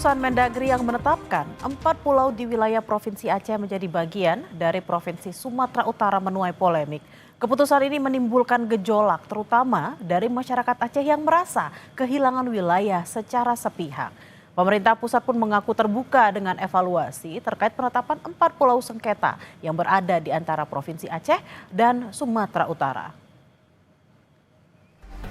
keputusan Mendagri yang menetapkan 4 pulau di wilayah Provinsi Aceh menjadi bagian dari Provinsi Sumatera Utara menuai polemik. Keputusan ini menimbulkan gejolak terutama dari masyarakat Aceh yang merasa kehilangan wilayah secara sepihak. Pemerintah pusat pun mengaku terbuka dengan evaluasi terkait penetapan 4 pulau sengketa yang berada di antara Provinsi Aceh dan Sumatera Utara.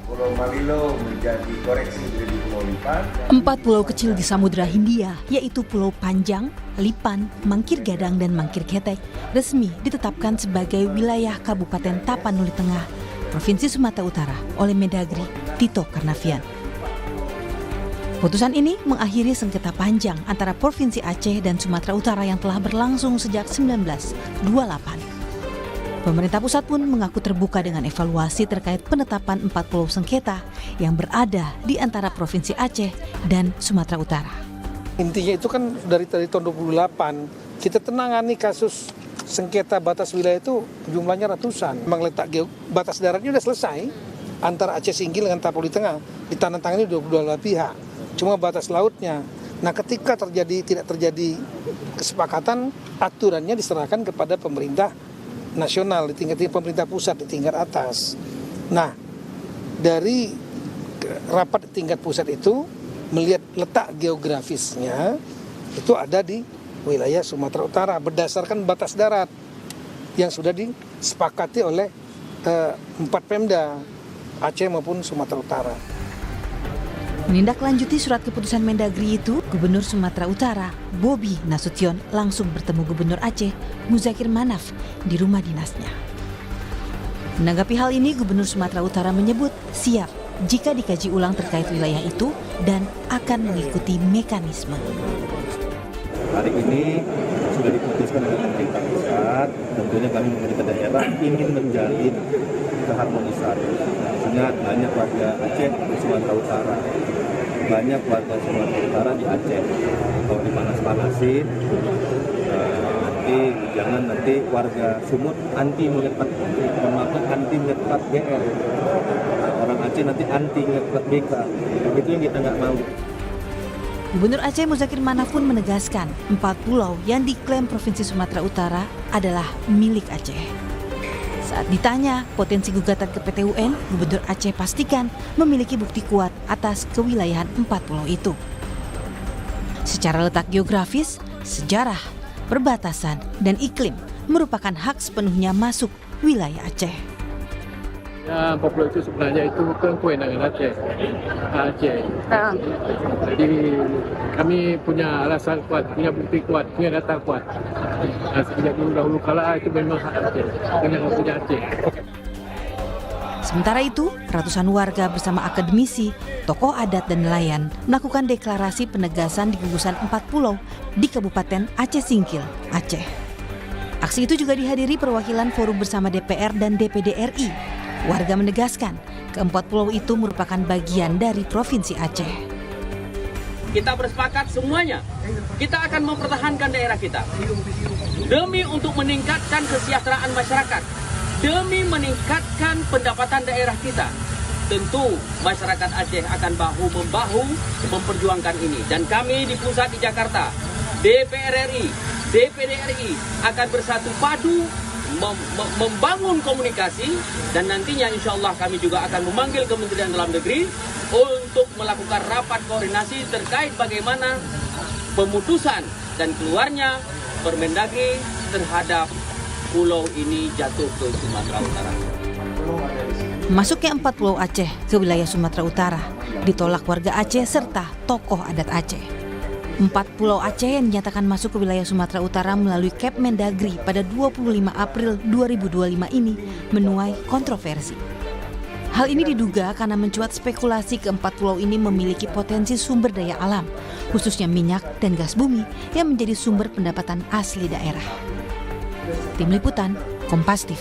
Pulau Malilo menjadi koreksi menjadi Pulau Lipan. 4 pulau kecil di Samudra Hindia, yaitu Pulau Panjang, Lipan, Mangkir Gadang, dan Mangkir Ketek, resmi ditetapkan sebagai wilayah Kabupaten Tapanuli Tengah, Provinsi Sumatera Utara oleh Mendagri Tito Karnavian. Putusan ini mengakhiri sengketa panjang antara Provinsi Aceh dan Sumatera Utara yang telah berlangsung sejak 1928. Pemerintah pusat pun mengaku terbuka dengan evaluasi terkait penetapan 4 pulau sengketa yang berada di antara Provinsi Aceh dan Sumatera Utara. Intinya itu kan dari tahun 2028, kita tenangani kasus sengketa batas wilayah itu jumlahnya ratusan. Memang letak batas daratnya sudah selesai antara Aceh Singgil dengan Tapanuli Tengah. Ditandatangani 22 pihak, cuma batas lautnya. Nah ketika tidak terjadi kesepakatan, aturannya diserahkan kepada pemerintah nasional di tingkat pemerintah pusat di tingkat atas. Nah, dari rapat di tingkat pusat itu melihat letak geografisnya itu ada di wilayah Sumatera Utara berdasarkan batas darat yang sudah disepakati oleh 4 Pemda Aceh maupun Sumatera Utara. Menindaklanjuti surat keputusan Mendagri itu, Gubernur Sumatera Utara, Bobi Nasution, langsung bertemu Gubernur Aceh, Muzakir Manaf, di rumah dinasnya. Menanggapi hal ini, Gubernur Sumatera Utara menyebut siap jika dikaji ulang terkait wilayah itu dan akan mengikuti mekanisme. Hari ini sudah diputuskan oleh pemerintah pusat, tentunya kami pemerintah daerah ingin menjalin keharmonisan. Ingat, banyak warga Aceh di Sumatera Utara, banyak warga Sumatera Utara di Aceh. Kalau dipanas-panasin, nanti warga Sumut anti melihat GR. Orang Aceh nanti anti melihat BK. Itu yang kita nggak mau. Gubernur Aceh Muzakir Manaf pun menegaskan 4 pulau yang diklaim Provinsi Sumatera Utara adalah milik Aceh. Saat ditanya potensi gugatan ke PT UN, Gubernur Aceh pastikan memiliki bukti kuat atas kewilayahan 4 pulau itu. Secara letak geografis, sejarah, perbatasan, dan iklim merupakan hak sepenuhnya masuk wilayah Aceh. Ya, 4 pulau itu sebenarnya itu kewenangan Aceh. Jadi kami punya alasan kuat, punya bukti kuat, punya data kuat. Nah, sejak dahulu kala itu memang hak Aceh, dengan punya Aceh. Sementara itu, ratusan warga bersama akademisi, tokoh adat dan nelayan melakukan deklarasi penegasan di gugusan 4 pulau di Kabupaten Aceh Singkil, Aceh. Aksi itu juga dihadiri perwakilan Forum Bersama DPR dan DPD RI. Warga menegaskan, ke-4 pulau itu merupakan bagian dari Provinsi Aceh. Kita bersepakat semuanya, kita akan mempertahankan daerah kita. Demi untuk meningkatkan kesejahteraan masyarakat, demi meningkatkan pendapatan daerah kita. Tentu masyarakat Aceh akan bahu-membahu memperjuangkan ini. Dan kami di pusat di Jakarta, DPR RI, DPD RI akan bersatu padu membangun komunikasi, dan nantinya insya Allah kami juga akan memanggil Kementerian Dalam Negeri untuk melakukan rapat koordinasi terkait bagaimana pemutusan dan keluarnya Permendagri terhadap pulau ini jatuh ke Sumatera Utara. Masuknya 4 pulau Aceh ke wilayah Sumatera Utara ditolak warga Aceh serta tokoh adat Aceh. 4 pulau Aceh yang dinyatakan masuk ke wilayah Sumatera Utara melalui Kep Mendagri pada 25 April 2025 ini menuai kontroversi. Hal ini diduga karena mencuat spekulasi ke-4 pulau ini memiliki potensi sumber daya alam, khususnya minyak dan gas bumi yang menjadi sumber pendapatan asli daerah. Tim Liputan, Kompas TV.